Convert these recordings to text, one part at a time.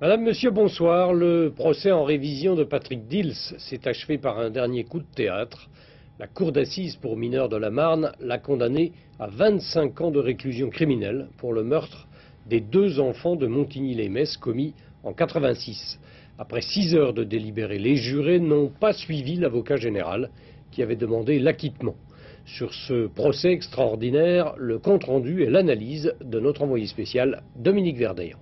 Madame, Monsieur, bonsoir. Le procès en révision de Patrick Dils s'est achevé par un dernier coup de théâtre. La cour d'assises pour mineurs de la Marne l'a condamné à 25 ans de réclusion criminelle pour le meurtre des 2 enfants de Montigny-lès-Metz commis en 86. Après 6 heures de délibéré, les jurés n'ont pas suivi l'avocat général qui avait demandé l'acquittement. Sur ce procès extraordinaire, le compte-rendu et l'analyse de notre envoyé spécial Dominique Verdeillan.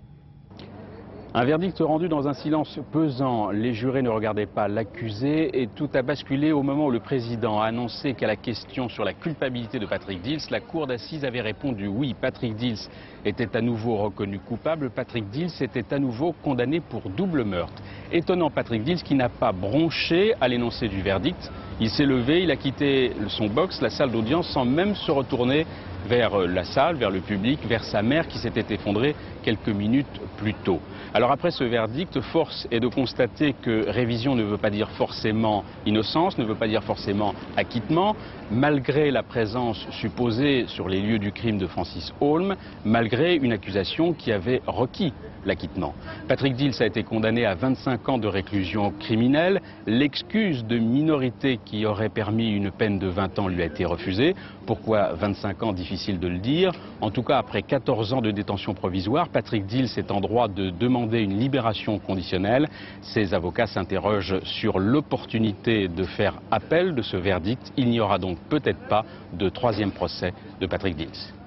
Un verdict rendu dans un silence pesant. Les jurés ne regardaient pas l'accusé et tout a basculé au moment où le président a annoncé qu'à la question sur la culpabilité de Patrick Dils, la cour d'assises avait répondu oui. Patrick Dils était à nouveau reconnu coupable. Patrick Dils était à nouveau condamné pour double meurtre. Étonnant, Patrick Dils qui n'a pas bronché à l'énoncé du verdict. Il s'est levé, il a quitté son box, la salle d'audience, sans même se retourner vers la salle, vers le public, vers sa mère qui s'était effondrée quelques minutes plus tôt. Alors après ce verdict, force est de constater que révision ne veut pas dire forcément innocence, ne veut pas dire forcément acquittement, malgré la présence supposée sur les lieux du crime de Francis Holm, malgré une accusation qui avait requis l'acquittement. Patrick Dils a été condamné à 25 ans de réclusion criminelle. L'excuse de minorité qui aurait permis une peine de 20 ans lui a été refusée. Pourquoi 25 ans? Difficile de le dire. En tout cas, après 14 ans de détention provisoire, Patrick Dils est en droit de demander une libération conditionnelle. Ses avocats s'interrogent sur l'opportunité de faire appel de ce verdict. Il n'y aura donc peut-être pas de 3e procès de Patrick Dils.